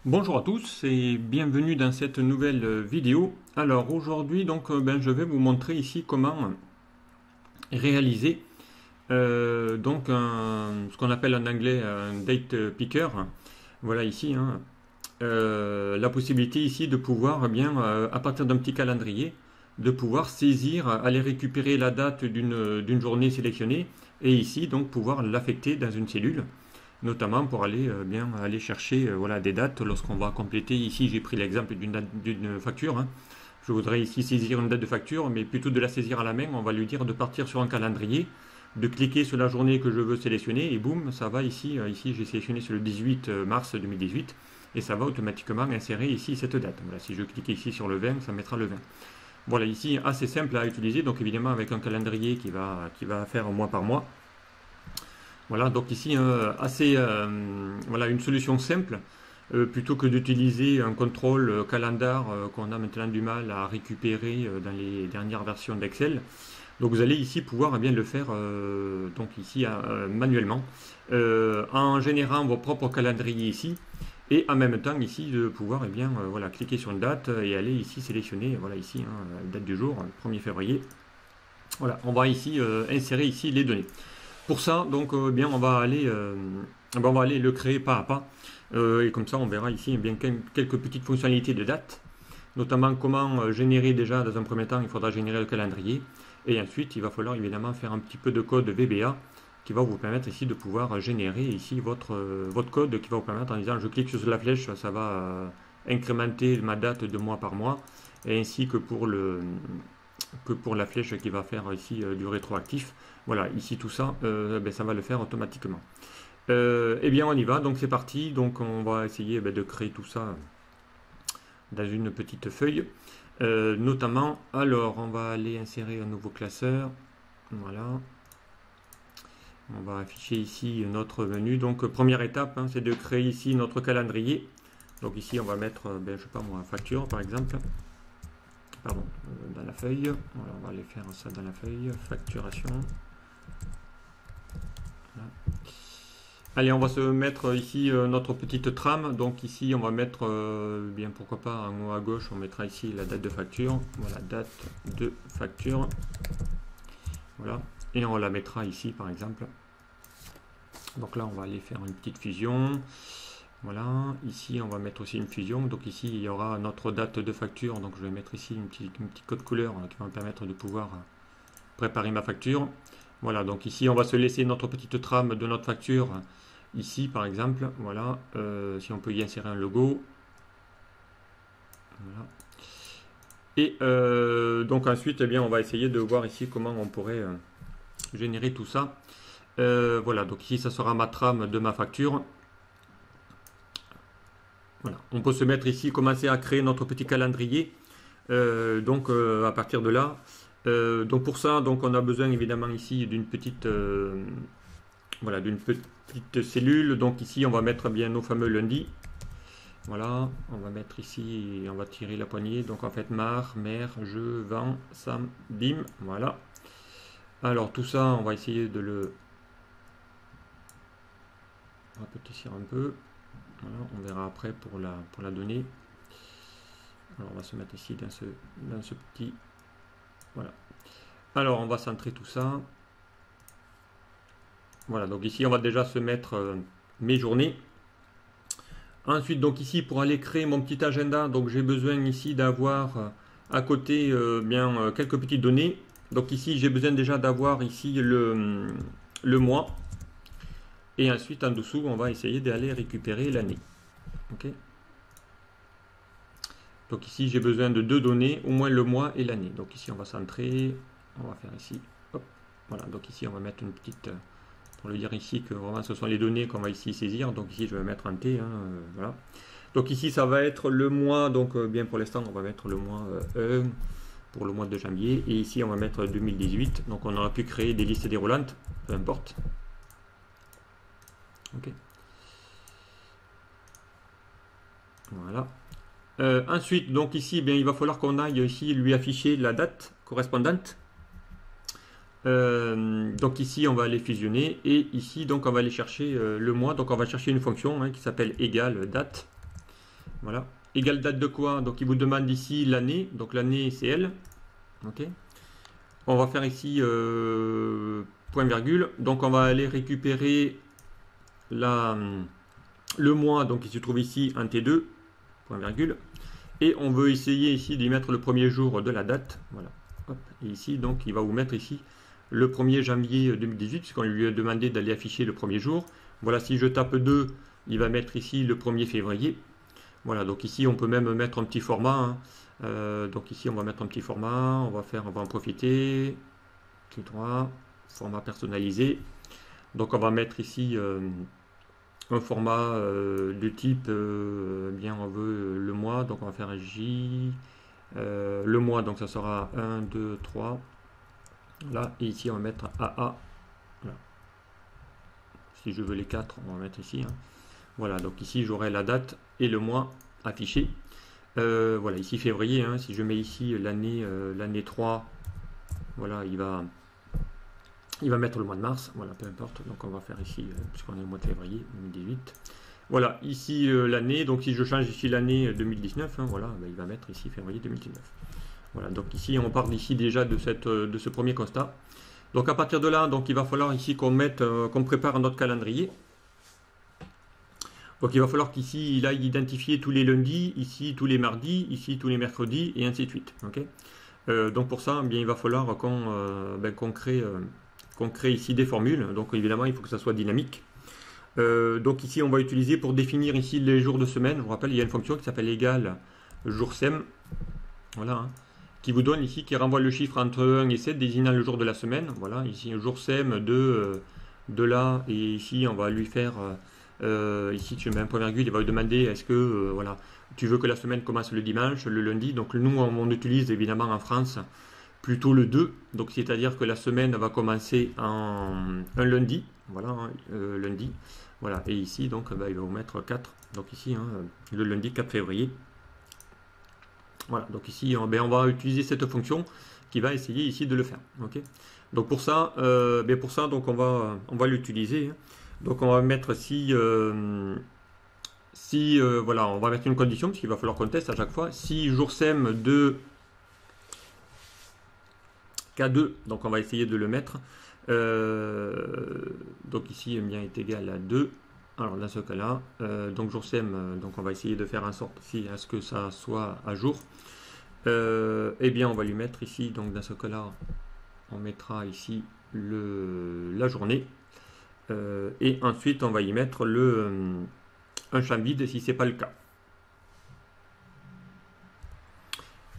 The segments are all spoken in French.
Bonjour à tous et bienvenue dans cette nouvelle vidéo. Alors aujourd'hui je vais vous montrer ici comment réaliser ce qu'on appelle en anglais un date picker. Voilà ici la possibilité ici de pouvoir à partir d'un petit calendrier de pouvoir saisir, aller récupérer la date d'une journée sélectionnée et ici donc pouvoir l'affecter dans une cellule, notamment pour aller chercher voilà, des dates lorsqu'on va compléter. Ici, j'ai pris l'exemple d'une facture. Je voudrais ici saisir une date de facture, mais plutôt de la saisir à la main, on va lui dire de partir sur un calendrier, de cliquer sur la journée que je veux sélectionner, et boum, ça va ici. Ici, j'ai sélectionné sur le 18 mars 2018, et ça va automatiquement insérer ici cette date. Voilà, si je clique ici sur le 20, ça mettra le 20. Voilà, ici, assez simple à utiliser, donc évidemment avec un calendrier qui va faire mois par mois. Voilà, donc ici, voilà, une solution simple, plutôt que d'utiliser un contrôle calendar qu'on a maintenant du mal à récupérer dans les dernières versions d'Excel. Donc vous allez ici pouvoir bien le faire manuellement, en générant vos propres calendriers ici, et en même temps ici de pouvoir voilà, cliquer sur une date et aller ici sélectionner, voilà ici, date du jour, 1er février. Voilà, on va ici insérer ici les données. Pour ça, donc, on va aller le créer pas à pas. Et comme ça, on verra ici quelques petites fonctionnalités de date, notamment comment générer déjà, dans un premier temps, il faudra générer le calendrier. Et ensuite, il va falloir évidemment faire un petit peu de code VBA qui va vous permettre ici de pouvoir générer ici votre code qui va vous permettre en disant je clique sur la flèche, ça va incrémenter ma date de mois par mois, et ainsi que pour la flèche qui va faire ici du rétroactif. Voilà, ici tout ça, ça va le faire automatiquement. Eh bien on y va, donc c'est parti. Donc on va essayer de créer tout ça dans une petite feuille. Notamment, alors on va aller insérer un nouveau classeur. Voilà. On va afficher ici notre menu. Donc première étape, c'est de créer ici notre calendrier. Donc ici on va mettre, je sais pas moi, facture par exemple. Pardon, dans la feuille. Voilà, on va aller faire ça dans la feuille. Facturation. Voilà. Allez, on va se mettre ici notre petite trame. Donc ici, on va mettre, pourquoi pas, en haut à gauche, on mettra ici la date de facture. Voilà, date de facture. Voilà, et on la mettra ici, par exemple. Donc là, on va aller faire une petite fusion. Voilà, ici on va mettre aussi une fusion, donc ici il y aura notre date de facture, donc je vais mettre ici une petite code couleur qui va me permettre de pouvoir préparer ma facture. Voilà, donc ici on va se laisser notre petite trame de notre facture, ici par exemple, voilà, si on peut y insérer un logo. Voilà. Et donc ensuite, on va essayer de voir ici comment on pourrait générer tout ça. Voilà, donc ici ça sera ma trame de ma facture. Voilà. On peut se mettre ici, commencer à créer notre petit calendrier. À partir de là, donc pour ça, donc on a besoin évidemment ici d'une petite, d'une petite cellule. Donc ici, on va mettre bien nos fameux lundis. Voilà, on va mettre ici, on va tirer la poignée. Donc en fait, mar, mer, je, vent, sam, bim. Voilà. Alors tout ça, on va essayer de le rapetisser un peu. Voilà, on verra après pour la donnée. Alors on va se mettre ici dans ce petit. Voilà. Alors on va centrer tout ça. Voilà, donc ici on va déjà se mettre mes journées. Ensuite, donc ici pour aller créer mon petit agenda, donc j'ai besoin ici d'avoir à côté quelques petites données. Donc ici j'ai besoin déjà d'avoir ici le mois. Et ensuite en dessous on va essayer d'aller récupérer l'année. Ok. Donc ici j'ai besoin de deux données, au moins le mois et l'année. Donc ici on va centrer, on va faire ici, hop, voilà, donc ici on va mettre une petite, pour le dire ici que vraiment ce sont les données qu'on va ici saisir. Donc ici je vais mettre un T, voilà. Donc ici ça va être le mois, donc pour l'instant on va mettre le mois 1 pour le mois de janvier. Et ici on va mettre 2018, donc on aura pu créer des listes déroulantes, peu importe. Ok. Voilà. Ensuite, donc ici, il va falloir qu'on aille ici lui afficher la date correspondante. Donc ici, on va aller fusionner et ici, donc on va aller chercher le mois. Donc on va chercher une fonction qui s'appelle égale date. Voilà. Égale date de quoi? Donc il vous demande ici l'année. Donc l'année c'est L. Ok. On va faire ici point virgule. Donc on va aller récupérer le mois. Donc il se trouve ici un T2. Point virgule. Et on veut essayer ici d'y mettre le premier jour de la date. Voilà. Hop. Et ici donc il va vous mettre ici le 1er janvier 2018, puisqu'on lui a demandé d'aller afficher le premier jour. Voilà, si je tape 2, il va mettre ici le 1er février. Voilà, donc ici on peut même mettre un petit format. Hein. Donc ici on va mettre un petit format, on va en profiter. Clic droit, format personnalisé. Donc on va mettre ici un format de type, bien on veut le mois, donc on va faire J. Le mois, donc ça sera 1, 2, 3. Là, et ici on va mettre AA. Voilà. Si je veux les 4, on va mettre ici. Hein. Voilà, donc ici j'aurai la date et le mois affiché. Voilà, ici février, hein, si je mets ici l'année 3, voilà, il va mettre le mois de mars, voilà, peu importe. Donc on va faire ici, puisqu'on est au mois de février 2018. Voilà, ici l'année, donc si je change ici l'année 2019, hein, voilà, ben, il va mettre ici février 2019. Voilà, donc ici on part d'ici déjà de ce premier constat. Donc à partir de là, donc il va falloir ici qu'on prépare notre calendrier. Donc il va falloir qu'ici il aille identifier tous les lundis, ici tous les mardis, ici tous les mercredis, et ainsi de suite. Okay. Donc pour ça, eh bien, il va falloir qu'on crée ici des formules. Donc évidemment, il faut que ça soit dynamique. Donc ici, on va utiliser pour définir ici les jours de semaine. Je vous rappelle, il y a une fonction qui s'appelle égale joursem. Voilà. Hein, qui vous donne ici, qui renvoie le chiffre entre 1 et 7, désignant le jour de la semaine. Voilà, ici, joursem de là, et ici, on va lui faire... ici, tu mets un point virgule, il va vous demander est-ce que voilà, tu veux que la semaine commence le dimanche, le lundi. Donc nous, on utilise évidemment en France plutôt le 2. Donc c'est-à-dire que la semaine va commencer un lundi. Voilà, hein, lundi. Voilà, et ici, donc, il va vous mettre 4. Donc ici, hein, le lundi 4 février. Voilà, donc ici, on va utiliser cette fonction qui va essayer ici de le faire. Okay. Donc pour ça, donc on va l'utiliser. Hein. Donc on va mettre voilà, on va mettre une condition parce qu'il va falloir qu'on teste à chaque fois. Si joursem de K2, donc on va essayer de le mettre. Donc ici, bien est égal à 2. Alors dans ce cas-là, donc joursem, donc on va essayer de faire en sorte à ce que ça soit à jour. Eh bien, on va lui mettre ici, donc dans ce cas-là, on mettra ici la journée. Et ensuite, on va y mettre un champ vide si ce n'est pas le cas.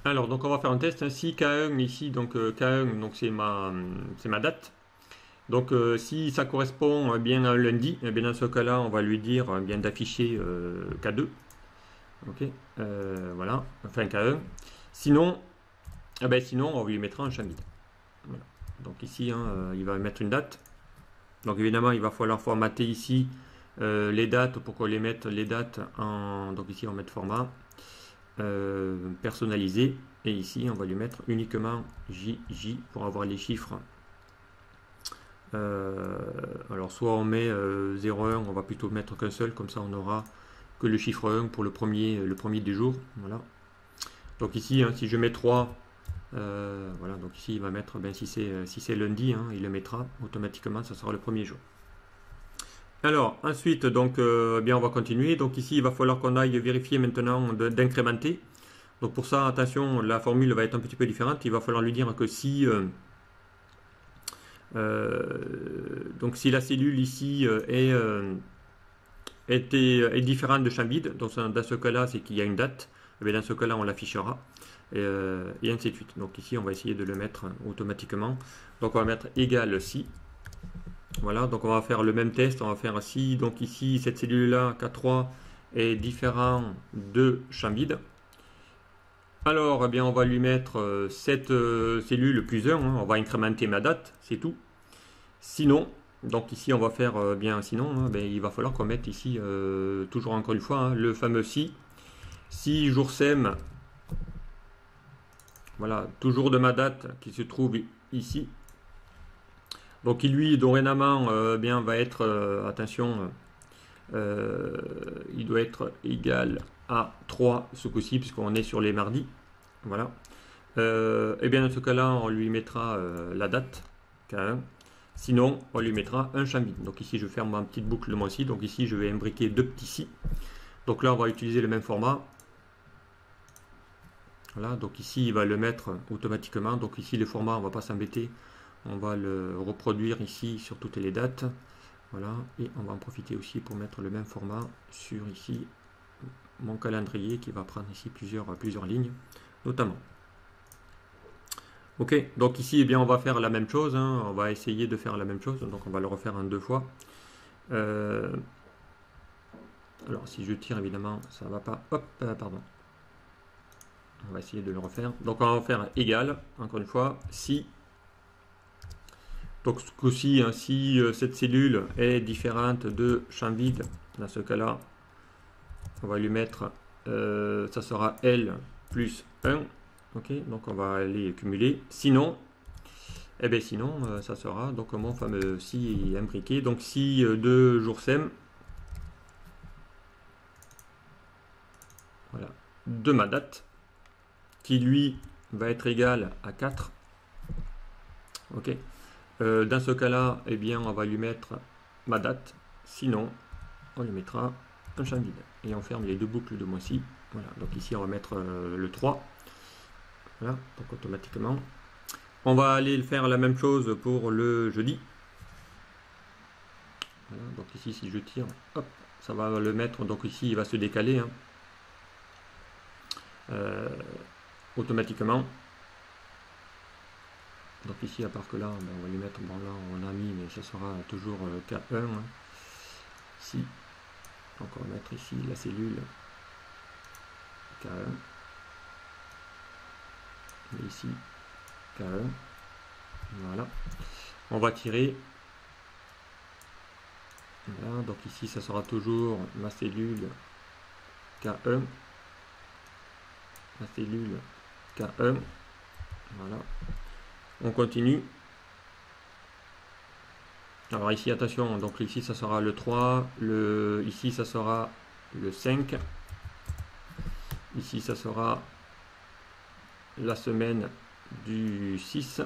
Alors, donc on va faire un test. Si K1 ici, donc K1, donc c'est ma date. Donc si ça correspond bien à un lundi, eh bien dans ce cas-là, on va lui dire bien d'afficher K2. Ok, voilà, enfin K1. Sinon, sinon on lui mettra un champ vide. Voilà. Donc ici, hein, il va mettre une date. Donc évidemment, il va falloir formater ici les dates pour qu'on les mette les dates en. Donc ici, on va mettre format personnalisé. Et ici, on va lui mettre uniquement JJ pour avoir les chiffres. Alors soit on met 0,1, on va plutôt mettre qu'un seul, comme ça on aura que le chiffre 1 pour le premier du jour. Voilà. Donc ici, hein, si je mets 3, voilà, donc ici il va mettre, si c'est lundi, hein, il le mettra automatiquement, ça sera le premier jour. Alors ensuite, donc bien on va continuer. Donc ici il va falloir qu'on aille vérifier maintenant d'incrémenter. Donc pour ça, attention, la formule va être un petit peu différente. Il va falloir lui dire que si donc si la cellule ici est différente de champ vide, donc dans ce cas-là c'est qu'il y a une date, et dans ce cas-là on l'affichera, et ainsi de suite. Donc ici on va essayer de le mettre automatiquement. Donc on va mettre égal si. Voilà, donc on va faire le même test, on va faire si, donc ici cette cellule-là, K3, est différent de champ vide. Alors, eh bien, on va lui mettre cette cellule plus 1, hein, on va incrémenter ma date, c'est tout. Sinon, donc ici on va faire sinon, hein, il va falloir qu'on mette ici, toujours encore une fois, hein, le fameux si joursem, voilà, toujours de ma date qui se trouve ici. Donc qui lui dorénavant va être, attention, il doit être égal à 3 ce coup-ci, puisqu'on est sur les mardis. Voilà. Et bien dans ce cas-là, on lui mettra la date, K1. Sinon, on lui mettra un champ vide. Donc ici, je ferme ma petite boucle de moi-ci. Donc ici, je vais imbriquer deux petits si. Donc là, on va utiliser le même format. Voilà, donc ici, il va le mettre automatiquement. Donc ici, le format, on ne va pas s'embêter. On va le reproduire ici sur toutes les dates. Voilà, et on va en profiter aussi pour mettre le même format sur ici mon calendrier qui va prendre ici plusieurs lignes, notamment. Ok, donc ici, eh bien, on va faire la même chose. Hein. On va essayer de faire la même chose. Donc on va le refaire en deux fois. Alors si je tire, évidemment, ça ne va pas. Hop, pardon. On va essayer de le refaire. Donc on va faire égal, encore une fois, si. Donc ce coup-ci, hein, si cette cellule est différente de champ vide, dans ce cas-là, on va lui mettre, ça sera L plus 1. Ok, donc on va les cumuler. Sinon, eh bien sinon, ça sera donc mon fameux si imbriqué. Donc si de jour sem, voilà, de ma date, qui lui va être égal à 4. Ok. Dans ce cas-là, eh bien, on va lui mettre ma date. Sinon, on lui mettra un champ vide. Et on ferme les deux boucles de mois-ci. Voilà. Donc ici, on va mettre le 3. Voilà. Donc automatiquement. On va aller faire la même chose pour le jeudi. Voilà. Donc ici, si je tire, hop, ça va le mettre. Donc ici, il va se décaler. Hein. Automatiquement. Donc ici, à part que là, ben, on va lui mettre, bon là on a mis, mais ce sera toujours K1. Hein. Ici, donc on va mettre ici la cellule K1. Et ici, K1. Voilà. On va tirer. Voilà, donc ici, ça sera toujours ma cellule K1. Ma cellule K1. Voilà. On continue. Alors ici, attention, donc ici, ça sera le 3, ici, ça sera le 5. Ici, ça sera la semaine du 6.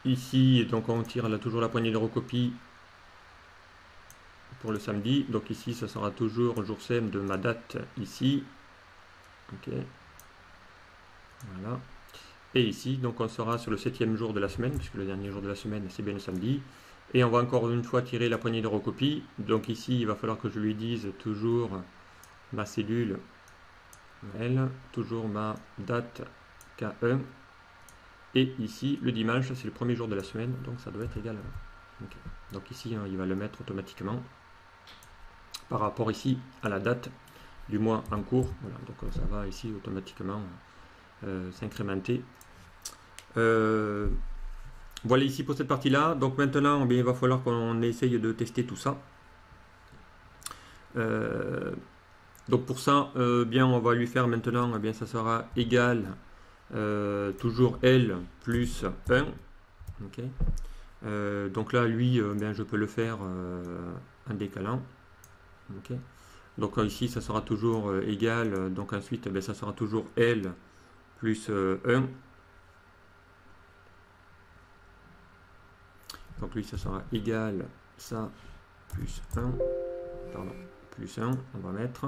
Ici, donc on tire là, toujours la poignée de recopie pour le samedi. Donc ici, ça sera toujours jour sem de ma date ici. Ok. Voilà. Et ici, donc on sera sur le 7e jour de la semaine, puisque le dernier jour de la semaine, c'est bien le samedi. Et on va encore une fois tirer la poignée de recopie. Donc ici, il va falloir que je lui dise toujours ma cellule L, toujours ma date K1. Et ici, le dimanche, c'est le premier jour de la semaine, donc ça doit être égal à 1. Okay. Donc ici, hein, il va le mettre automatiquement par rapport ici à la date du mois en cours. Voilà, donc ça va ici automatiquement s'incrémenter. Voilà ici pour cette partie-là. Donc maintenant, bien, il va falloir qu'on essaye de tester tout ça. Donc pour ça, bien, on va lui faire maintenant, bien, ça sera égal toujours L plus 1. Okay. Donc là, lui, bien, je peux le faire en décalant. Okay. Donc ici, ça sera toujours égal. Donc ensuite, bien, ça sera toujours L plus 1. Donc lui, ça sera égal, ça, plus 1. Pardon, plus 1, on va mettre.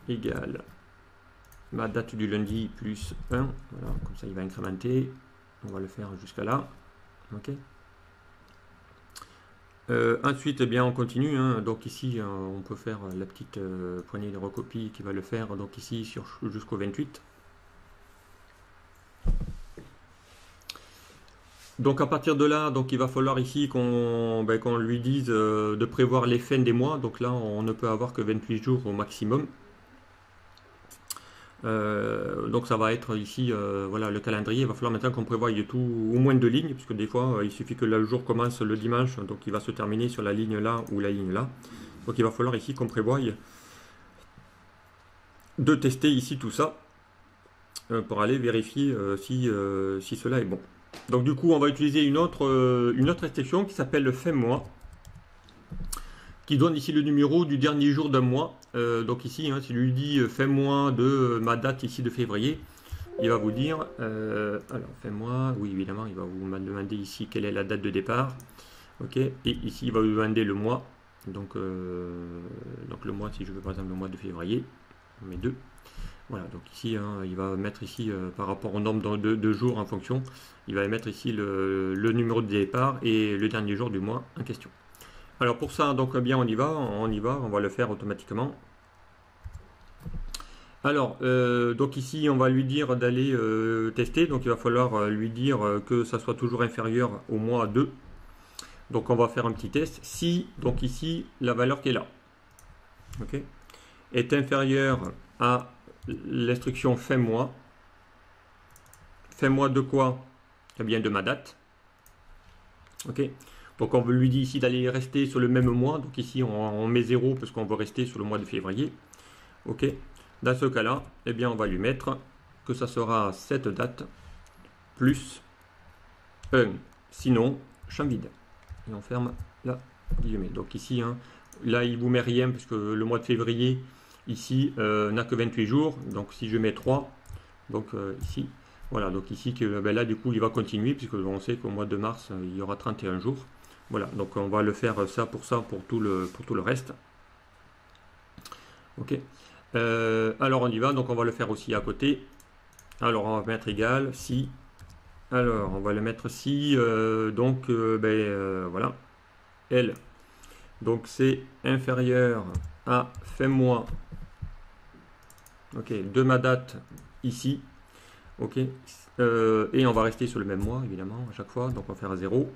Égal ma date du lundi plus 1. Voilà, comme ça, il va incrémenter. On va le faire jusqu'à là. Ok. Ensuite, eh bien, on continue. Hein. Donc ici, on peut faire la petite poignée de recopie qui va le faire. Donc ici, jusqu'au 28. Donc à partir de là, donc il va falloir ici qu'on lui dise de prévoir les fins des mois. Donc là, on ne peut avoir que 28 jours au maximum. Donc ça va être ici, voilà, le calendrier. Il va falloir maintenant qu'on prévoie tout au moins 2 lignes, puisque des fois, il suffit que le jour commence le dimanche, donc il va se terminer sur la ligne là ou la ligne là. Donc il va falloir ici qu'on prévoie de tester ici tout ça. pour aller vérifier si cela est bon. Donc du coup, on va utiliser une autre exception qui s'appelle fin mois, qui donne ici le numéro du dernier jour d'un mois. Donc ici, hein, si lui dit fin mois de ma date ici de février, il va vous dire, alors fin mois, oui évidemment, il va vous demander ici quelle est la date de départ. Ok, et ici il va vous demander le mois. Donc le mois, si je veux par exemple le mois de février, on met 2. Voilà, donc ici, hein, il va mettre ici, par rapport au nombre de jours en fonction, il va mettre ici le numéro de départ et le dernier jour du mois en question. Alors pour ça, donc bien on y va, on va le faire automatiquement. Alors, donc ici, on va lui dire d'aller tester, donc il va falloir lui dire que ça soit toujours inférieur au mois 2. Donc on va faire un petit test. Si, donc ici, la valeur qui est là, ok, est inférieure à l'instruction fin mois de quoi? Eh bien de ma date. Ok. Donc on veut lui dire ici d'aller rester sur le même mois. Donc ici on met 0 parce qu'on veut rester sur le mois de février. Ok. Dans ce cas-là, eh bien on va lui mettre que ça sera cette date plus 1. Sinon, champ vide. Et on ferme la guillemets. Donc ici, hein, là il vous met rien puisque le mois de février ici n'a que 28 jours. Donc si je mets 3, donc ici, voilà, donc ici que ben là du coup il va continuer puisque on sait qu'au mois de mars il y aura 31 jours. Voilà, donc on va le faire ça pour tout le reste. Ok. Alors on y va, donc on va le faire aussi à côté. Alors on va mettre égal si. Alors on va le mettre si voilà, L. Donc c'est inférieur à fin mois. Ok, de ma date ici. Ok, et on va rester sur le même mois évidemment à chaque fois, donc on va faire 0.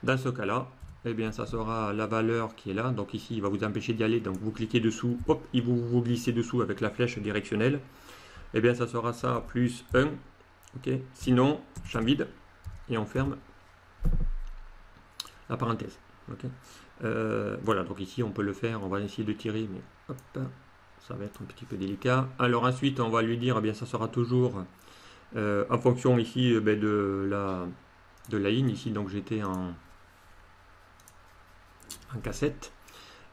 Dans ce cas-là, eh bien ça sera la valeur qui est là. Donc ici il va vous empêcher d'y aller, donc vous cliquez dessous, hop, il vous glissez dessous avec la flèche directionnelle. Eh bien ça sera ça plus 1. Ok, sinon champ vide et on ferme la parenthèse. Ok, voilà, donc ici on peut le faire, on va essayer de tirer, mais hop, ça va être un petit peu délicat. Alors ensuite on va lui dire, eh bien ça sera toujours en fonction ici de la ligne ici, donc j'étais en cassette.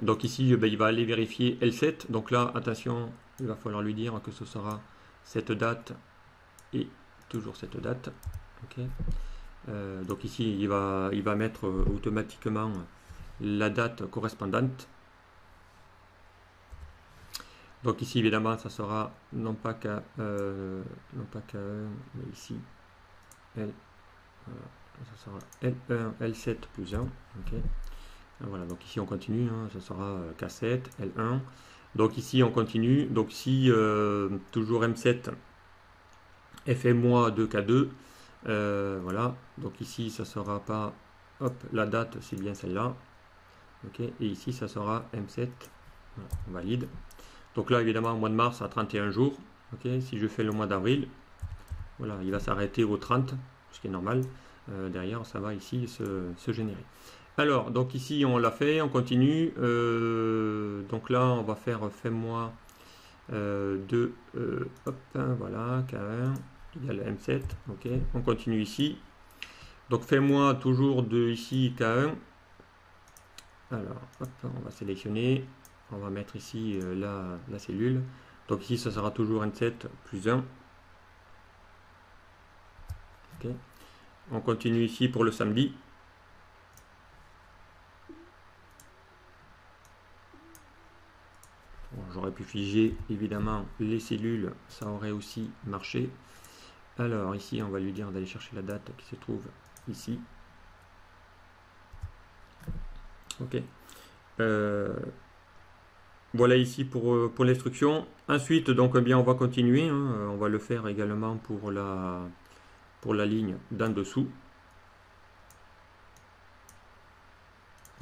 Donc ici il va aller vérifier L7. Donc là attention, il va falloir lui dire que ce sera cette date et toujours cette date. Ok. Donc ici il va mettre automatiquement la date correspondante. Donc ici évidemment ça sera non pas K1 mais ici L, voilà, ça sera L1 L7 plus 1. Ok. Voilà, donc ici on continue, hein, ça sera K7 L1. Donc ici on continue, donc si toujours M7 fait moins de K2, voilà, donc ici ça sera pas, hop, la date c'est bien celle-là. Ok, et ici ça sera M7, voilà, on valide. Donc là évidemment au mois de mars à 31 jours. Ok, si je fais le mois d'avril, voilà, il va s'arrêter au 30, ce qui est normal. Derrière ça va ici se générer. Alors donc ici on l'a fait, on continue. Donc là on va faire fin-mois de hop, voilà, K1 égale M7. Ok, on continue ici. Donc fin-mois toujours de ici K1. Alors hop, on va sélectionner. On va mettre ici la cellule. Donc ici, ça sera toujours N7 plus 1. Okay. On continue ici pour le samedi. Bon, j'aurais pu figer évidemment les cellules, ça aurait aussi marché. Alors ici, on va lui dire d'aller chercher la date qui se trouve ici. Ok. Voilà ici pour l'instruction. Ensuite, donc, eh bien, on va continuer. Hein, on va le faire également pour la ligne d'en dessous.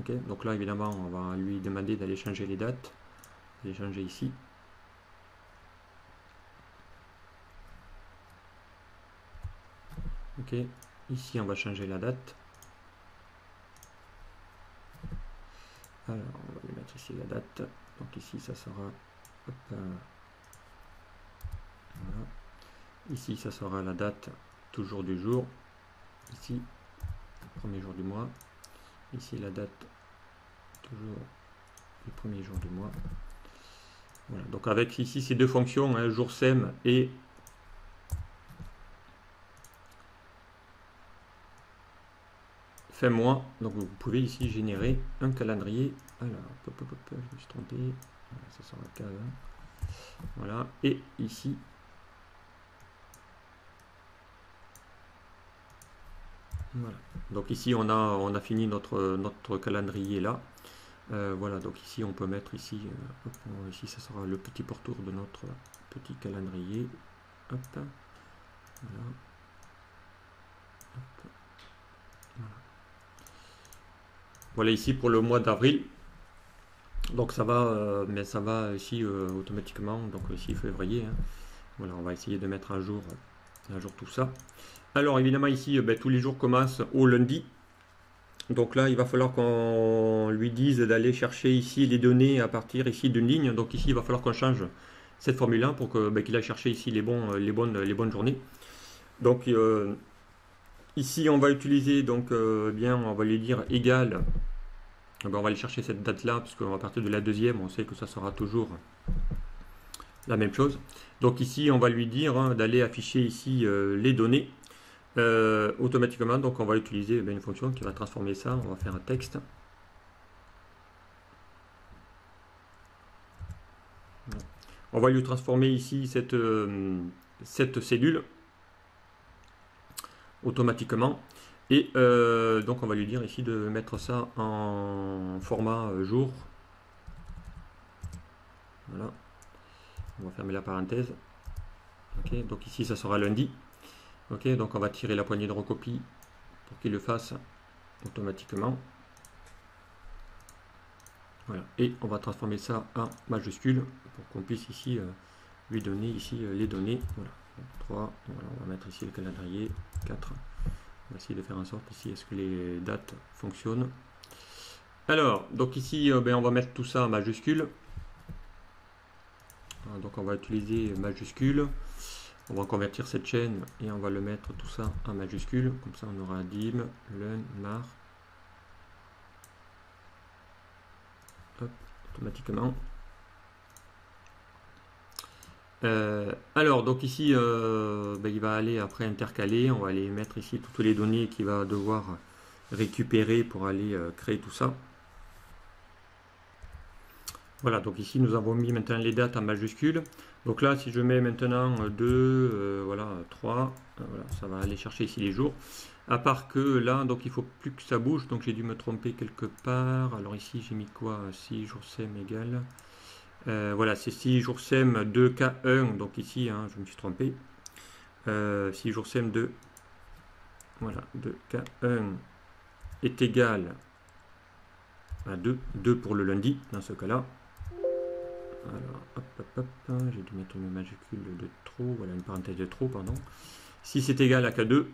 Okay, donc là, évidemment, on va lui demander d'aller changer les dates. D'aller changer ici. Ok, ici, on va changer la date. Alors, on va lui mettre ici la date. Donc ici, ça sera... Hop, voilà. Ici, ça sera la date toujours du jour. Ici, premier jour du mois. Ici, la date toujours du premier jour du mois. Voilà. Donc avec ici ces deux fonctions, hein, jour sem et fin mois. Donc vous pouvez ici générer un calendrier. Alors, je me suis trompé. Voilà, ça sera K1. Voilà. Et ici, voilà. Donc ici on a fini notre calendrier là. Voilà, donc ici on peut mettre ici, ici ça sera le petit pourtour de notre petit calendrier. Hop, voilà. Hop, voilà. Voilà ici pour le mois d'avril. Donc ça va, mais ça va ici automatiquement. Donc ici février. Hein. Voilà, on va essayer de mettre à jour tout ça. Alors évidemment ici, tous les jours commencent au lundi. Donc là, il va falloir qu'on lui dise d'aller chercher ici les données à partir ici d'une ligne. Donc ici, il va falloir qu'on change cette formule-là pour qu'il aille chercher ici les bonnes journées. Donc ici, on va utiliser donc on va lui dire égal. On va aller chercher cette date-là parce qu'on va partir de la deuxième. On sait que ça sera toujours la même chose. Donc ici, on va lui dire d'aller afficher ici les données. Automatiquement, donc on va utiliser une fonction qui va transformer ça. On va faire un texte. On va lui transformer ici cette cellule automatiquement. Et donc on va lui dire ici de mettre ça en format jour. Voilà. On va fermer la parenthèse. Ok, donc ici ça sera lundi. Ok, donc on va tirer la poignée de recopie pour qu'il le fasse automatiquement. Voilà. Et on va transformer ça en majuscule pour qu'on puisse ici lui donner ici les données. Voilà. 3, voilà, on va mettre ici le calendrier. 4. On va essayer de faire en sorte ici est-ce que les dates fonctionnent. Alors, donc ici on va mettre tout ça en majuscule. Donc on va utiliser majuscule. On va convertir cette chaîne et on va le mettre tout ça en majuscule. Comme ça, on aura dim, lun, mar. Hop, automatiquement. Alors, donc ici, il va aller après intercaler. On va aller mettre ici toutes les données qu'il va devoir récupérer pour aller créer tout ça. Voilà, donc ici nous avons mis maintenant les dates en majuscule. Donc là, si je mets maintenant 2, voilà, 3, voilà, ça va aller chercher ici les jours. À part que là, donc il faut plus que ça bouge, donc j'ai dû me tromper quelque part. Alors ici, j'ai mis quoi? 6 jours sem égale. Voilà, c'est 6 jours sem 2K1, donc ici, je me suis trompé. 6 jours sem 2, voilà, 2K1 est égal à 2, 2 pour le lundi, dans ce cas-là. Alors, hop, j'ai dû mettre une majuscule de trop, voilà, une parenthèse de trop, pardon. Si c'est égal à K2,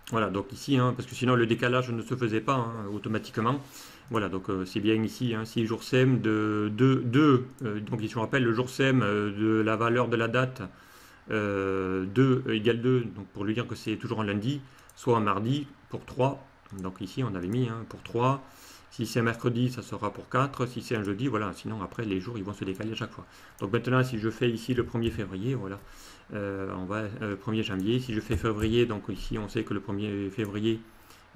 voilà, donc ici, parce que sinon le décalage ne se faisait pas automatiquement. Voilà, donc c'est bien ici, 6 jours sem de 2, donc je vous rappelle le jour sem de la valeur de la date 2 égale 2, donc pour lui dire que c'est toujours un lundi, soit un mardi pour 3, donc ici on avait mis pour 3. Si c'est un mercredi, ça sera pour 4. Si c'est un jeudi, voilà. Sinon, après, les jours, ils vont se décaler à chaque fois. Donc maintenant, si je fais ici le 1er février, voilà. On va 1er janvier. Si je fais février, donc ici, on sait que le 1er février,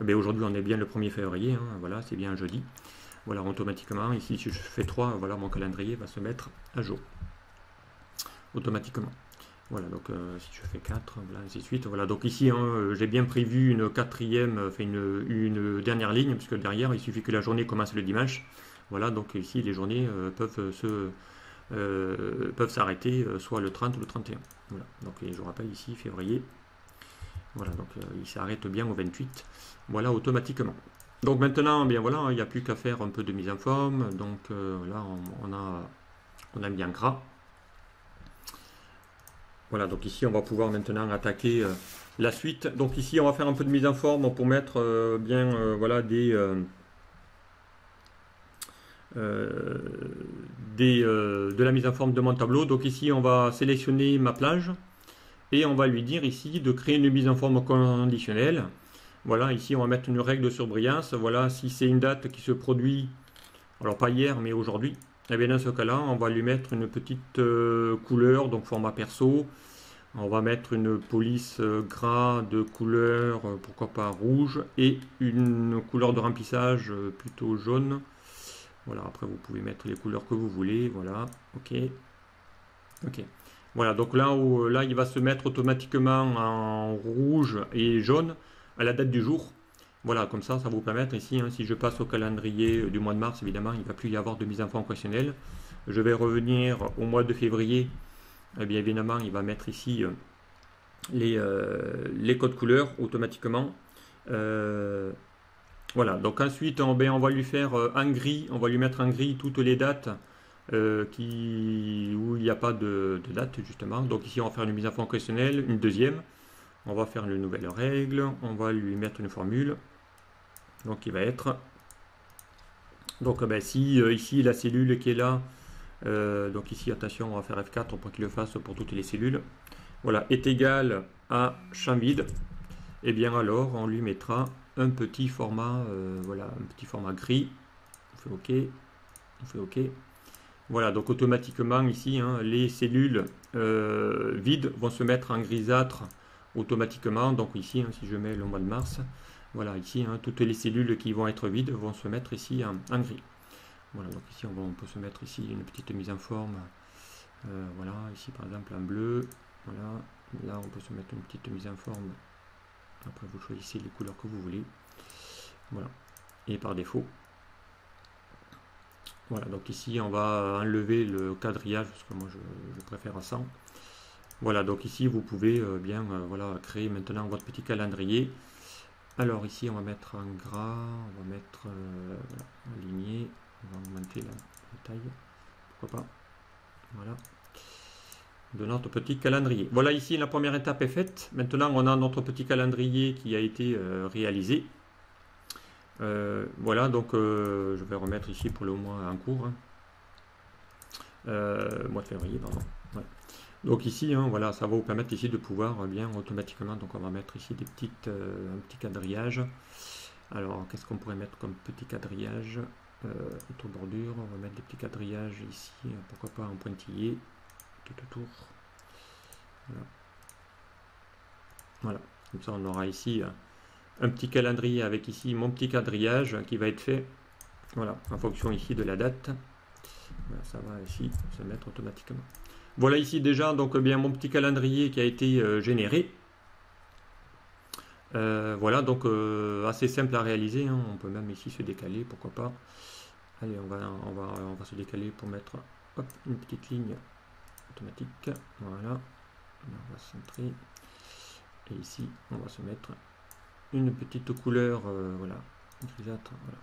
aujourd'hui, on est bien le 1er février. Voilà, c'est bien un jeudi. Voilà, automatiquement. Ici, si je fais 3, voilà, mon calendrier va se mettre à jour. Automatiquement. Voilà, donc si je fais 4, voilà, ainsi de suite. Voilà, donc ici, j'ai bien prévu une quatrième, une dernière ligne, puisque derrière, il suffit que la journée commence le dimanche. Voilà, donc ici, les journées peuvent s'arrêter soit le 30 ou le 31. Voilà, donc je rappelle ici, février. Voilà, donc il s'arrête bien au 28. Voilà, automatiquement. Donc maintenant, bien voilà, il n'y a plus qu'à faire un peu de mise en forme. Donc là, on a mis un gras. Voilà, donc ici on va pouvoir maintenant attaquer la suite. Donc ici on va faire un peu de mise en forme pour mettre voilà, de la mise en forme de mon tableau. Donc ici on va sélectionner ma plage et on va lui dire ici de créer une mise en forme conditionnelle. Voilà, ici on va mettre une règle de surbrillance. Voilà, si c'est une date qui se produit, alors pas hier mais aujourd'hui, et bien dans ce cas-là, on va lui mettre une petite couleur, donc format perso. On va mettre une police gras de couleur, pourquoi pas rouge, et une couleur de remplissage plutôt jaune. Voilà, après vous pouvez mettre les couleurs que vous voulez. Voilà, ok. Ok. Voilà, donc là, là il va se mettre automatiquement en rouge et jaune à la date du jour. Voilà, comme ça va vous permettre ici, hein, si je passe au calendrier du mois de mars, évidemment, il ne va plus y avoir de mise en forme conditionnelle. Je vais revenir au mois de février. Eh bien évidemment, il va mettre ici les codes couleurs automatiquement. Voilà, donc ensuite on va lui faire en gris, on va lui mettre en gris toutes les dates où il n'y a pas de date justement. Donc ici on va faire une mise en forme conditionnelle, une deuxième. On va faire une nouvelle règle, on va lui mettre une formule. Donc il va être... Donc si ici la cellule qui est là, donc ici attention on va faire F4 pour qu'il le fasse pour toutes les cellules. Voilà, est égal à champ vide. Et bien alors on lui mettra un petit format, voilà, un petit format gris. On fait OK, on fait OK. Voilà, donc automatiquement ici, hein, les cellules vides vont se mettre en grisâtre automatiquement. Donc ici, hein, si je mets le mois de mars, voilà, ici, hein, toutes les cellules qui vont être vides vont se mettre ici en gris. Voilà, donc ici on peut se mettre ici une petite mise en forme. Voilà, ici par exemple en bleu. Voilà, là on peut se mettre une petite mise en forme. Après vous choisissez les couleurs que vous voulez. Voilà, et par défaut. Voilà, donc ici on va enlever le quadrillage parce que moi je préfère à 100. Voilà, donc ici vous pouvez bien voilà, créer maintenant votre petit calendrier. Alors ici on va mettre en gras, on va mettre voilà, aligné, on va augmenter la taille, pourquoi pas. Voilà, de notre petit calendrier. Voilà, ici la première étape est faite. Maintenant on a notre petit calendrier qui a été réalisé. Voilà, donc je vais remettre ici pour le mois en cours, hein. Mois de février, pardon. Voilà. Donc ici, hein, voilà, ça va vous permettre ici de pouvoir bien automatiquement, donc on va mettre ici des petites, un petit quadrillage. Alors, qu'est-ce qu'on pourrait mettre comme petit quadrillage autour bordure, on va mettre des petits quadrillages ici, pourquoi pas en pointillé, tout autour. Voilà. Voilà, comme ça on aura ici un petit calendrier avec ici mon petit quadrillage qui va être fait, voilà, en fonction ici de la date. Voilà, ça va ici se mettre automatiquement. Voilà ici déjà donc bien mon petit calendrier qui a été généré. Voilà, donc assez simple à réaliser, hein. On peut même ici se décaler, pourquoi pas. Allez, on va se décaler pour mettre hop, une petite ligne automatique. Voilà, on va centrer. Et ici, on va se mettre une petite couleur, voilà, grisâtre. Voilà.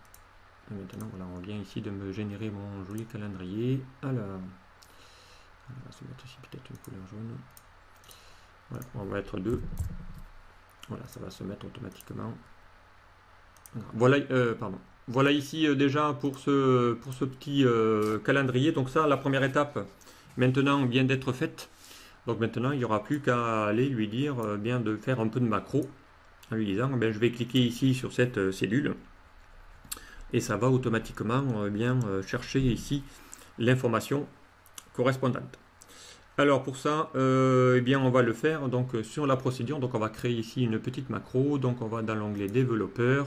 Et maintenant, voilà, on vient ici de me générer mon joli calendrier. Alors, on va se mettre ici peut-être une couleur jaune. Voilà, on va mettre deux. Voilà, ça va se mettre automatiquement. Voilà, pardon. Voilà ici déjà pour ce petit calendrier. Donc ça, la première étape, maintenant, vient d'être faite. Donc maintenant, il n'y aura plus qu'à aller lui dire bien de faire un peu de macro. En lui disant, je vais cliquer ici sur cette cellule. Et ça va automatiquement bien chercher ici l'information correspondante. Alors pour ça, eh bien on va le faire donc sur la procédure. Donc on va créer ici une petite macro. Donc on va dans l'onglet développeur.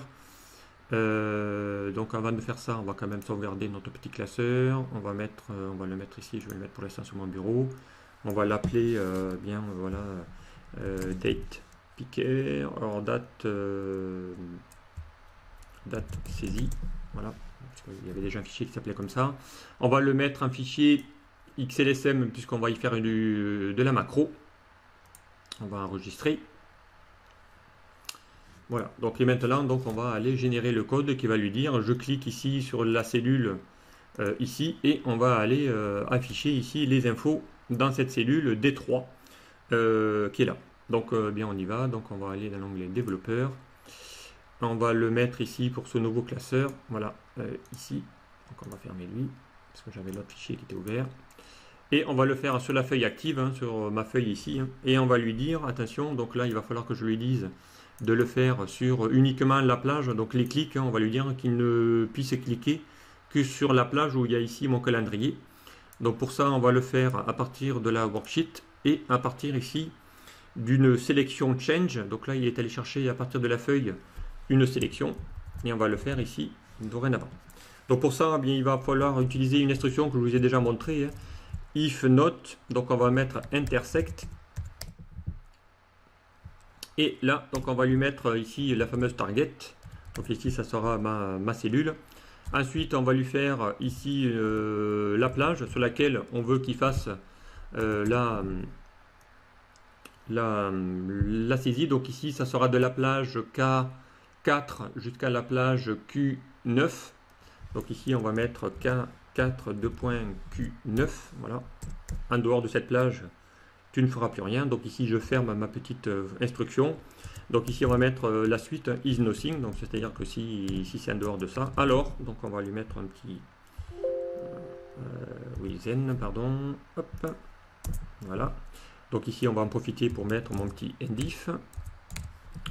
Donc avant de faire ça, on va quand même sauvegarder notre petit classeur. On va le mettre ici. Je vais le mettre pour l'instant sur mon bureau. On va l'appeler bien voilà date picker. Alors date saisie. Voilà. Parce qu'il y avait déjà un fichier qui s'appelait comme ça. On va le mettre en fichier XLSM puisqu'on va y faire de la macro. On va enregistrer. Voilà, donc et maintenant donc on va aller générer le code qui va lui dire je clique ici sur la cellule ici et on va aller afficher ici les infos dans cette cellule D3 qui est là. Donc bien on y va, donc on va aller dans l'onglet développeur. On va le mettre ici pour ce nouveau classeur, voilà, ici. Donc on va fermer lui parce que j'avais l'autre fichier qui était ouvert. Et on va le faire sur la feuille active, hein, sur ma feuille ici. Hein, et on va lui dire, attention, donc là il va falloir que je lui dise de le faire sur uniquement la plage. Donc les clics, hein, on va lui dire qu'il ne puisse cliquer que sur la plage où il y a ici mon calendrier. Donc pour ça, on va le faire à partir de la worksheet et à partir ici d'une sélection change. Donc là, il est allé chercher à partir de la feuille une sélection et on va le faire ici dorénavant. Donc pour ça, eh bien, il va falloir utiliser une instruction que je vous ai déjà montrée. Hein. If not, donc on va mettre intersect. Et là, donc on va lui mettre ici la fameuse target. Donc ici, ça sera ma cellule. Ensuite, on va lui faire ici la plage sur laquelle on veut qu'il fasse la saisie. Donc ici, ça sera de la plage K4 jusqu'à la plage Q9. Donc ici, on va mettre K4 2.Q9. Voilà. En dehors de cette plage, tu ne feras plus rien. Donc ici, je ferme ma petite instruction. Donc ici, on va mettre la suite is nothing. Donc c'est-à-dire que si c'est en dehors de ça, alors, donc on va lui mettre un petit within, pardon. Hop. Voilà. Donc ici, on va en profiter pour mettre mon petit endif.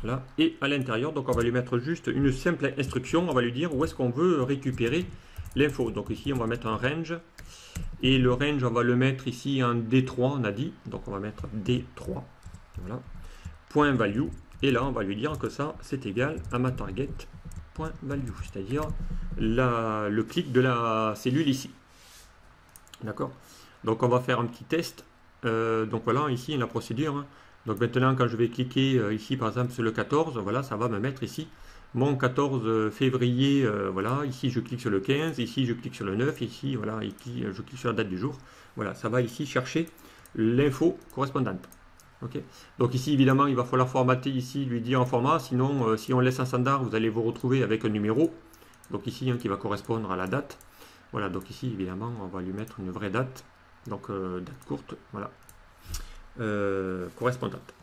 Voilà. Et à l'intérieur, donc on va lui mettre juste une simple instruction. On va lui dire où est-ce qu'on veut récupérer l'info. Donc ici, on va mettre un range. Et le range, on va le mettre ici en D3, on a dit. Donc on va mettre D3. Voilà. Point value. Et là, on va lui dire que ça, c'est égal à ma target point value. C'est-à-dire le clic de la cellule ici. D'accord. Donc on va faire un petit test. Donc voilà, ici la procédure. Hein. Donc maintenant, quand je vais cliquer ici, par exemple, sur le 14, voilà, ça va me mettre ici mon 14 février. Voilà, ici je clique sur le 15, ici je clique sur le 9, ici, voilà, ici je clique sur la date du jour. Voilà, ça va ici chercher l'info correspondante. Okay. Donc ici, évidemment, il va falloir formater ici, lui dire en format. Sinon, si on laisse un standard, vous allez vous retrouver avec un numéro. Donc ici, hein, qui va correspondre à la date. Voilà, donc ici, évidemment, on va lui mettre une vraie date. Donc, date courte, voilà. Correspondante.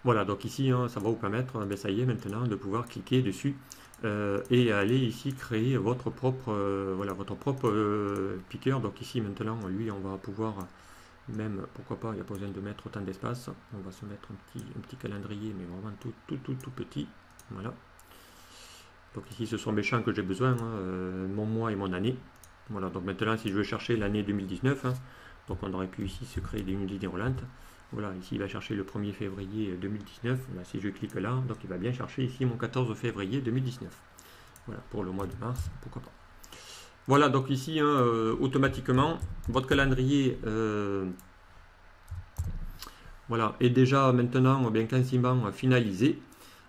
Voilà, donc ici, hein, ça va vous permettre, ben, ça y est, maintenant, de pouvoir cliquer dessus et aller ici créer votre propre, voilà, votre propre picker. Donc ici, maintenant, lui, on va pouvoir, même, pourquoi pas, il n'y a pas besoin de mettre autant d'espace. On va se mettre un petit calendrier, mais vraiment tout petit. Voilà. Donc ici, ce sont mes champs que j'ai besoin, hein, mon mois et mon année. Voilà, donc maintenant, si je veux chercher l'année 2019, hein, donc on aurait pu ici se créer une ligne roulante. Voilà, ici il va chercher le 1er février 2019. Là, si je clique là, donc il va bien chercher ici mon 14 février 2019. Voilà, pour le mois de mars, pourquoi pas. Voilà, donc ici, hein, automatiquement, votre calendrier voilà, est déjà maintenant bien quasiment finalisé.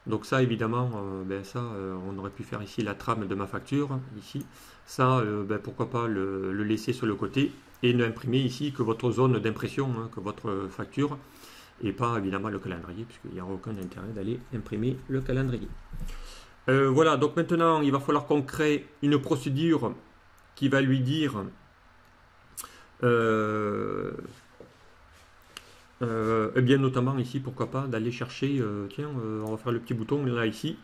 Donc ça, évidemment, ben ça, on aurait pu faire ici la trame de ma facture, ici. Ça, ben, pourquoi pas le laisser sur le côté et n'imprimer ici que votre zone d'impression, hein, que votre facture, et pas évidemment le calendrier, puisqu'il n'y a aucun intérêt d'aller imprimer le calendrier. Voilà, donc maintenant, il va falloir qu'on crée une procédure qui va lui dire et bien notamment ici, pourquoi pas, d'aller chercher, tiens, on va faire le petit bouton là ici,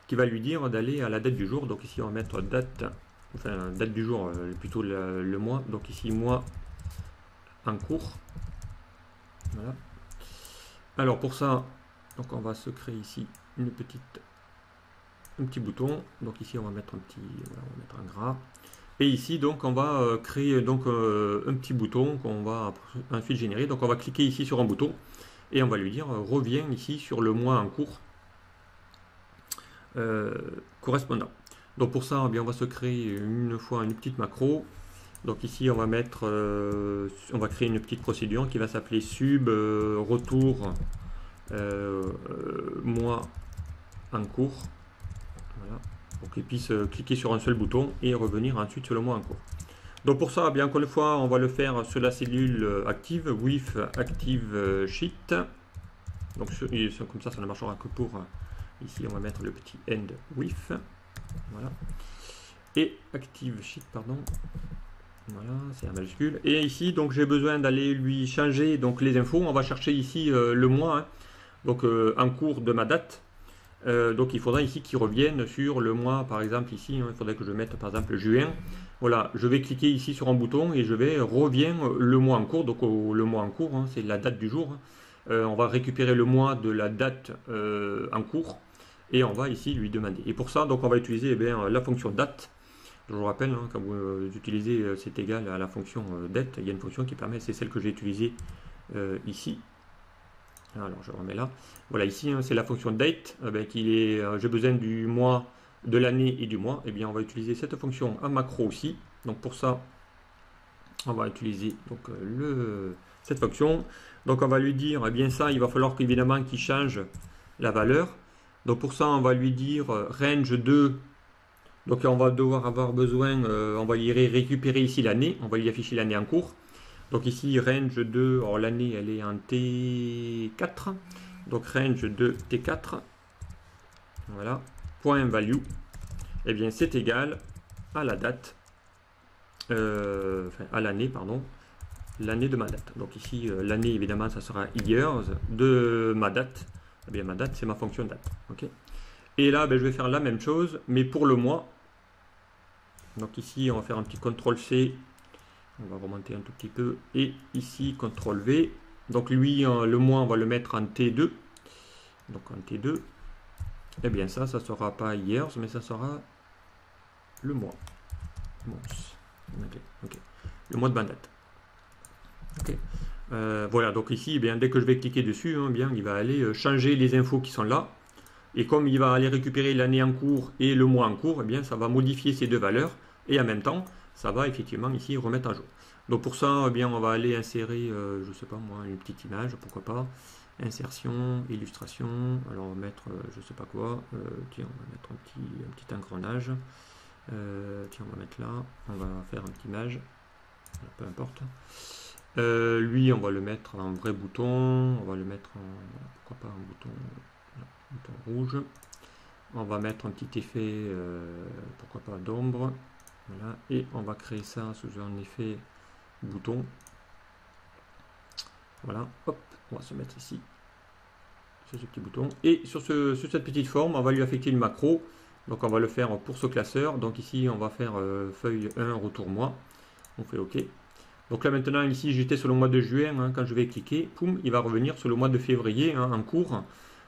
qui va lui dire d'aller à la date du jour. Donc ici on va mettre date, enfin date du jour, plutôt le mois. Donc ici mois en cours. Voilà. Alors pour ça, donc on va se créer ici un petit bouton. Donc ici on va mettre voilà, on va mettre un gras. Et ici, donc, on va créer donc, un petit bouton qu'on va ensuite générer. Donc, on va cliquer ici sur un bouton et on va lui dire reviens ici sur le mois en cours correspondant. Donc, pour ça, eh bien, on va se créer une petite macro. Donc, ici, on va mettre, on va créer une petite procédure qui va s'appeler sub retour mois en cours. Voilà. Pour qu'il puisse cliquer sur un seul bouton et revenir ensuite sur le mois en cours. Donc pour ça, bien encore une fois, on va le faire sur la cellule active, with active sheet. Donc comme ça ne marchera que pour, ici on va mettre le petit end with. Voilà. Et active sheet, pardon. Voilà, c'est la majuscule. Et ici, donc j'ai besoin d'aller lui changer donc, les infos. On va chercher ici le mois, hein, donc en cours de ma date. Donc il faudra ici qu'il revienne sur le mois, par exemple ici, hein, il faudrait que je mette par exemple juin. Voilà, je vais cliquer ici sur un bouton et je vais revient le mois en cours. Donc le mois en cours, hein, c'est la date du jour. On va récupérer le mois de la date en cours et on va ici lui demander. Et pour ça, donc on va utiliser la fonction date. Je vous rappelle, hein, quand vous utilisez c'est égal à la fonction date, il y a une fonction qui permet, c'est celle que j'ai utilisée ici. Alors je remets là. Voilà, ici hein, c'est la fonction date. J'ai besoin du mois, de l'année et du mois. Et bien on va utiliser cette fonction en macro aussi. Donc pour ça, on va utiliser donc, cette fonction. Donc on va lui dire, eh bien ça, il va falloir qu'évidemment qu'il change la valeur. Donc pour ça, on va lui dire range 2. Donc on va devoir avoir besoin, on va y récupérer ici l'année. On va lui afficher l'année en cours. Donc ici, range 2, alors l'année elle est en T4, donc range de T4, voilà, point value, et bien c'est égal à la date, à l'année, pardon, l'année de ma date. Donc ici, l'année évidemment ça sera years, de ma date, et bien ma date c'est ma fonction date, ok. Et là, je vais faire la même chose, mais pour le mois. Donc ici, on va faire un petit CTRL-C. On va remonter un tout petit peu. Et ici, CTRL V. Donc lui, le mois, on va le mettre en T2. Donc en T2. Eh bien ça sera pas years, mais ça sera le mois. Okay. Le mois de ma date. Okay. Voilà, donc ici, dès que je vais cliquer dessus, hein, il va aller changer les infos qui sont là. Et comme il va aller récupérer l'année en cours et le mois en cours, ça va modifier ces deux valeurs. Et en même temps, ça va effectivement ici remettre à jour. Donc pour ça, on va aller insérer, je sais pas moi, une petite image, pourquoi pas. Insertion, illustration, alors on va mettre, je sais pas quoi, tiens, on va mettre un petit engrenage. Tiens, on va mettre là, on va faire une petite image, peu importe. Lui, on va le mettre en vrai bouton, on va le mettre en, pourquoi pas un bouton, bouton rouge. On va mettre un petit effet, pourquoi pas d'ombre. Voilà, et on va créer ça sous un effet bouton. Voilà, hop, on va se mettre ici, sur ce petit bouton. Et sur cette petite forme, on va lui affecter une macro. Donc on va le faire pour ce classeur. Donc ici, on va faire feuille 1, retour mois. On fait OK. Donc là maintenant, ici, j'étais sur le mois de juin. Hein, quand je vais cliquer, poum, il va revenir sur le mois de février hein, en cours,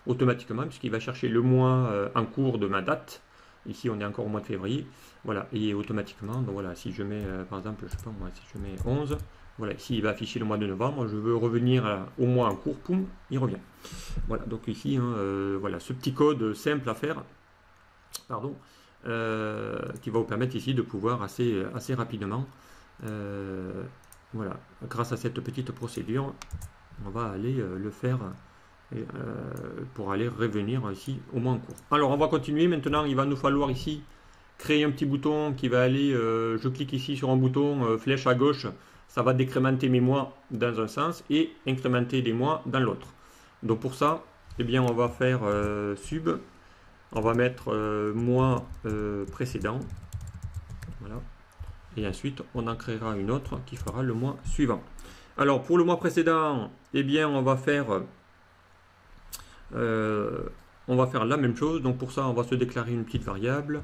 automatiquement, puisqu'il va chercher le mois en cours de ma date. Ici, on est encore au mois de février. Voilà, et automatiquement, donc voilà, si je mets, par exemple, je sais pas moi, si je mets 11, voilà, ici, il va afficher le mois de novembre. Je veux revenir au mois en cours, poum, il revient. Voilà, donc ici, hein, voilà, ce petit code simple à faire, pardon, qui va vous permettre ici de pouvoir assez rapidement, voilà, grâce à cette petite procédure, on va aller le faire pour aller revenir ici au mois en cours. Alors on va continuer maintenant, il va nous falloir ici créer un petit bouton qui va aller, je clique ici sur un bouton flèche à gauche, ça va décrémenter mes mois dans un sens et incrémenter des mois dans l'autre. Donc pour ça, on va faire sub, on va mettre mois précédent, voilà, et ensuite on en créera une autre qui fera le mois suivant. Alors pour le mois précédent, on va faire la même chose. Donc pour ça, on va se déclarer une petite variable.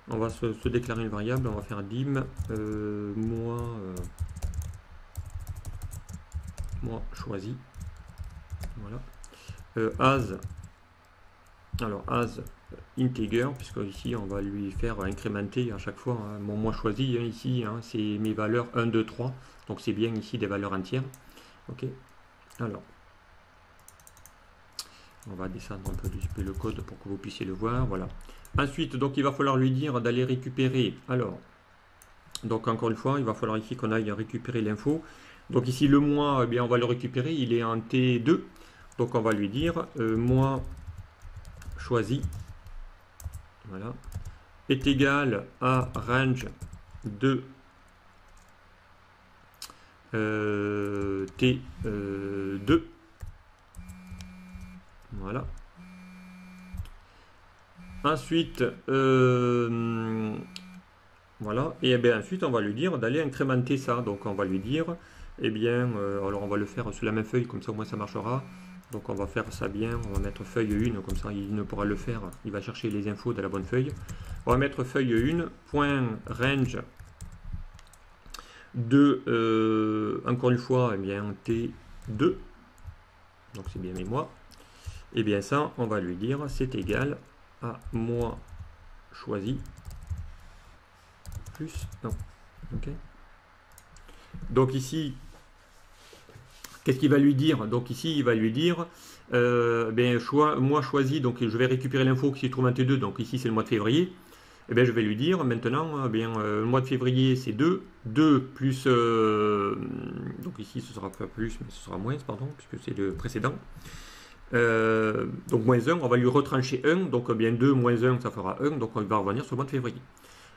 On va se déclarer une variable. On va faire dim mois choisi. Voilà. As. Alors as integer, puisque ici on va lui faire incrémenter à chaque fois hein, mon mois choisi. Hein, ici, hein, c'est mes valeurs 1, 2, 3. Donc c'est bien ici des valeurs entières. Ok. Alors. On va descendre un peu le code pour que vous puissiez le voir. Voilà. Ensuite, donc il va falloir lui dire d'aller récupérer. Alors, donc encore une fois, il va falloir ici qu'on aille récupérer l'info. Donc ici, le mois, on va le récupérer. Il est en T2. Donc on va lui dire mois choisi. Voilà. Est égal à range de T2. Voilà. Ensuite, voilà. Et ensuite, on va lui dire d'aller incrémenter ça. Donc, on va lui dire, alors on va le faire sur la même feuille, comme ça au moins ça marchera. Donc on va faire ça bien, on va mettre feuille 1, comme ça il ne pourra le faire, il va chercher les infos de la bonne feuille. On va mettre feuille 1, point range de, encore une fois, eh bien, T2, donc c'est bien mémoire. Et bien ça, on va lui dire, c'est égal à moi choisi plus 1. Okay. Donc ici, qu'est-ce qu'il va lui dire? Donc ici, il va lui dire, moi choisi, donc je vais récupérer l'info qui se trouve en T2, donc ici c'est le mois de février. Et bien je vais lui dire maintenant, le mois de février c'est 2, 2 plus, donc ici ce sera pas plus, mais ce sera moins, pardon, puisque c'est le précédent. Donc moins 1, on va lui retrancher 1, donc bien 2 moins 1 ça fera 1, donc on va revenir sur le mois de février.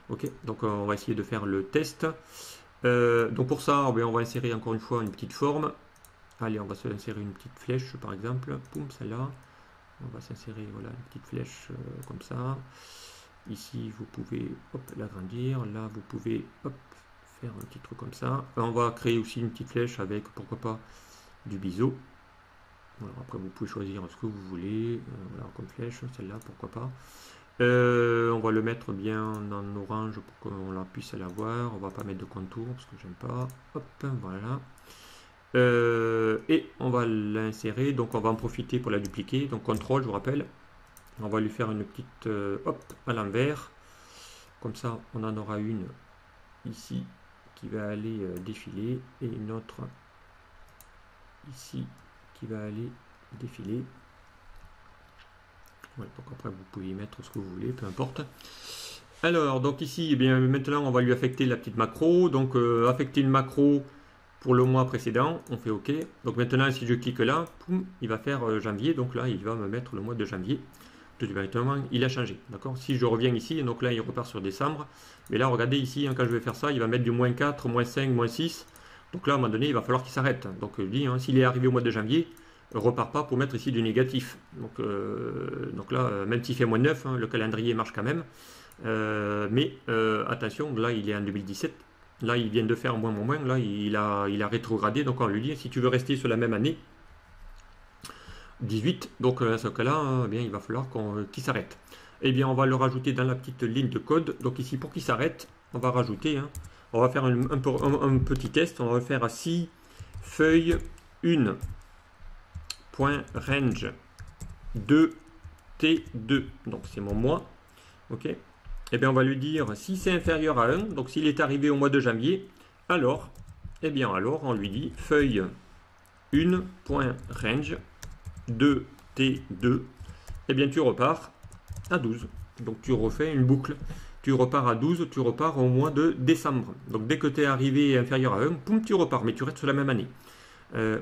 Ok, donc on va essayer de faire le test. Donc pour ça, on va insérer encore une fois une petite forme. Allez, on va se insérer une petite flèche par exemple, poum, celle-là. On va s'insérer voilà, une petite flèche comme ça. Ici, vous pouvez l'agrandir. Là, vous pouvez faire un petit truc comme ça. On va créer aussi une petite flèche avec, pourquoi pas, du biseau. Voilà, après, vous pouvez choisir ce que vous voulez. Voilà, comme flèche, celle-là, pourquoi pas. On va le mettre bien en orange pour qu'on puisse la voir. On va pas mettre de contour parce que j'aime pas. Hop, voilà. Et on va l'insérer. Donc, on va en profiter pour la dupliquer. Donc, CTRL, je vous rappelle. On va lui faire une petite à l'envers. Comme ça, on en aura une ici qui va aller défiler et une autre ici qui va aller défiler. Ouais, donc après, vous pouvez y mettre ce que vous voulez, peu importe. Alors, donc ici, eh bien, maintenant, on va lui affecter la petite macro. Donc, affecter une macro pour le mois précédent, on fait OK. Donc maintenant, si je clique là, poum, il va faire janvier. Donc là, il va me mettre le mois de janvier. Directement, il a changé. D'accord. Si je reviens ici, donc là, il repart sur décembre. Mais là, regardez ici, hein, quand je vais faire ça, il va mettre du moins 4, moins 5, moins 6. Donc là, à un moment donné, il va falloir qu'il s'arrête. Donc, je dis, hein, s'il est arrivé au mois de janvier, repart pas pour mettre ici du négatif. Donc là, même s'il fait moins 9, hein, le calendrier marche quand même. Mais attention, là, il est en 2017. Là, il vient de faire moins, là, il a rétrogradé. Donc, on lui dit, si tu veux rester sur la même année, 18, donc à ce cas-là, bien, il va falloir qu'il s'arrête. Eh bien, on va le rajouter dans la petite ligne de code. Donc ici, pour qu'il s'arrête, on va rajouter, hein, on va faire un petit test. On va faire si feuille 1 point range 2 T2, donc c'est mon mois. Ok. Eh bien, on va lui dire si c'est inférieur à 1, donc s'il est arrivé au mois de janvier, alors, eh bien, alors on lui dit feuille 1 point range 2 T2, et bien tu repars à 12. Donc tu refais une boucle. Tu repars à 12, tu repars au mois de décembre. Donc dès que tu es arrivé inférieur à 1, poum, tu repars, mais tu restes sur la même année.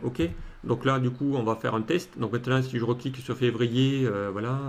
Ok. Donc là, du coup, on va faire un test. Donc maintenant, si je reclique sur février, voilà,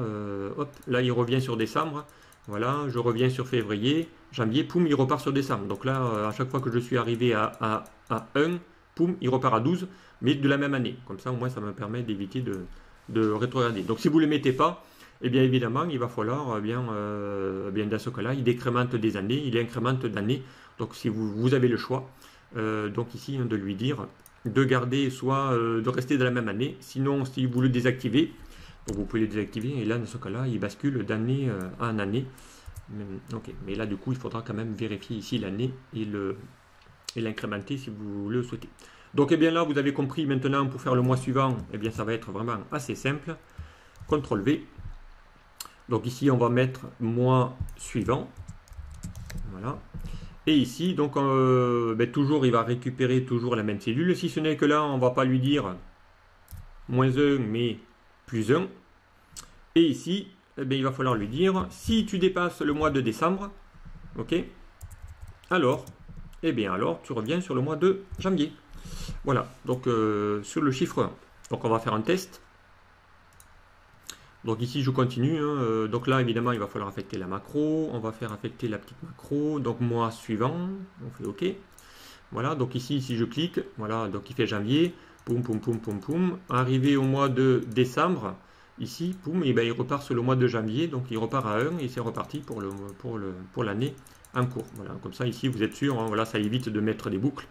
hop, là, il revient sur décembre. Voilà, je reviens sur février, janvier, poum, il repart sur décembre. Donc là, à chaque fois que je suis arrivé à 1, poum, il repart à 12, mais de la même année. Comme ça, au moins, ça me permet d'éviter de rétrograder. Donc si vous ne le mettez pas, eh bien évidemment, il va falloir, bien dans ce cas-là, il décrémente des années, il incrémente d'années. Donc si vous avez le choix, donc ici, hein, de lui dire de garder, soit de rester dans la même année. Sinon, si vous le désactivez, donc vous pouvez le désactiver, et là, dans ce cas-là, il bascule d'année en année. Ok, mais là, du coup, il faudra quand même vérifier ici l'année et l'incrémenter si vous le souhaitez. Donc, eh bien là, vous avez compris maintenant, pour faire le mois suivant, eh bien, ça va être vraiment assez simple. CTRL V. Donc ici, on va mettre mois suivant. Voilà. Et ici, donc, toujours, il va récupérer toujours la même cellule. Si ce n'est que là, on ne va pas lui dire moins 1, mais plus 1. Et ici, eh bien, il va falloir lui dire, si tu dépasses le mois de décembre, ok, alors, eh bien, alors, tu reviens sur le mois de janvier. Voilà, donc sur le chiffre 1. Donc, on va faire un test. Donc ici, je continue. Hein. Donc là, évidemment, il va falloir affecter la macro. On va faire affecter la petite macro. Donc, mois suivant. On fait OK. Voilà, donc ici, si je clique, voilà, donc il fait janvier. Poum, poum, poum, poum, poum. Arrivé au mois de décembre, ici, poum, et bien il repart sur le mois de janvier. Donc, il repart à 1 et c'est reparti pour l'année en cours. Voilà, comme ça, ici, vous êtes sûr. Hein, voilà, ça évite de mettre des boucles.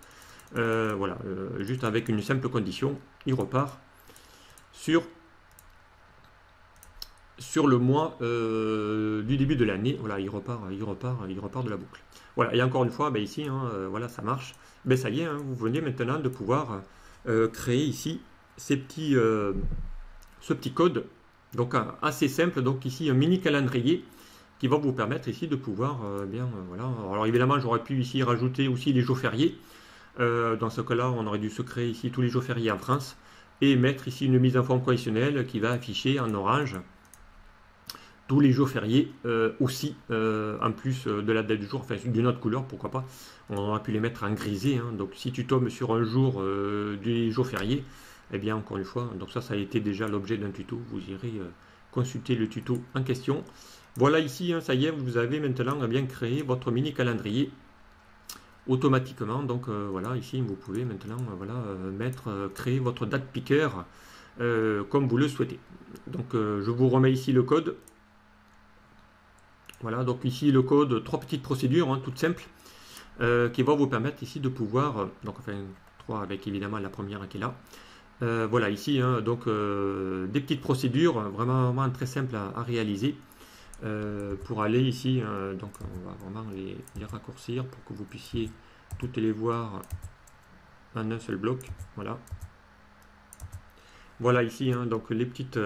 Voilà, juste avec une simple condition, il repart sur le mois du début de l'année. Voilà, il repart de la boucle. Voilà, et encore une fois, ben ici, hein, voilà, ça marche. Ben ça y est, hein, vous venez maintenant de pouvoir créer ici ce petit code, donc assez simple. Donc ici, un mini calendrier qui va vous permettre ici de pouvoir voilà. Alors évidemment, j'aurais pu ici rajouter aussi les jours fériés. Dans ce cas-là, on aurait dû se créer ici tous les jours fériés en France et mettre ici une mise en forme conditionnelle qui va afficher en orange tous les jours fériés aussi, en plus de la date du jour, enfin d'une autre couleur, pourquoi pas. On aurait pu les mettre en grisé, hein. Donc si tu tombes sur un jour du jour férié, eh bien encore une fois, donc ça a été déjà l'objet d'un tuto, vous irez consulter le tuto en question. Voilà ici, hein, ça y est, vous avez maintenant bien créé votre mini calendrier automatiquement. Donc voilà, ici vous pouvez maintenant voilà, créer votre date picker comme vous le souhaitez. Donc je vous remets ici le code. Voilà, donc ici le code, 3 petites procédures, hein, toutes simples, qui vont vous permettre ici de pouvoir, donc enfin 3 avec évidemment la première qui est là. Voilà ici, hein, donc des petites procédures vraiment très simples à réaliser. Pour aller ici, donc on va vraiment les raccourcir pour que vous puissiez toutes les voir en un seul bloc. Voilà ici, hein, donc les petites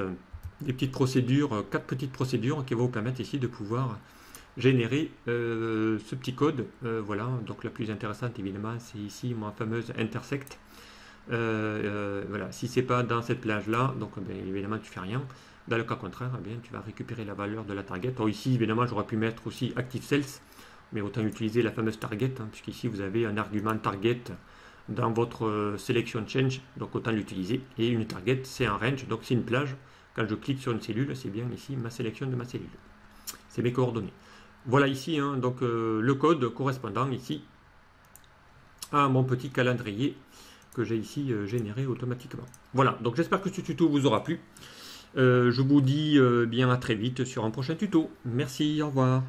procédures, 4 petites procédures qui vont vous permettre ici de pouvoir générer ce petit code. Voilà, donc la plus intéressante évidemment c'est ici ma fameuse intersect. Voilà, si c'est pas dans cette plage là, donc évidemment tu fais rien. Dans le cas contraire, bien, tu vas récupérer la valeur de la target. Alors ici, évidemment, j'aurais pu mettre aussi active sales, mais autant utiliser la fameuse target, hein, puisqu'ici, vous avez un argument target dans votre selection change, donc autant l'utiliser. Et une target, c'est un range, donc c'est une plage. Quand je clique sur une cellule, c'est bien ici ma sélection de ma cellule. C'est mes coordonnées. Voilà ici, hein, donc le code correspondant ici à mon petit calendrier que j'ai ici généré automatiquement. Voilà, donc j'espère que ce tuto vous aura plu. Je vous dis bien à très vite sur un prochain tuto. Merci, au revoir.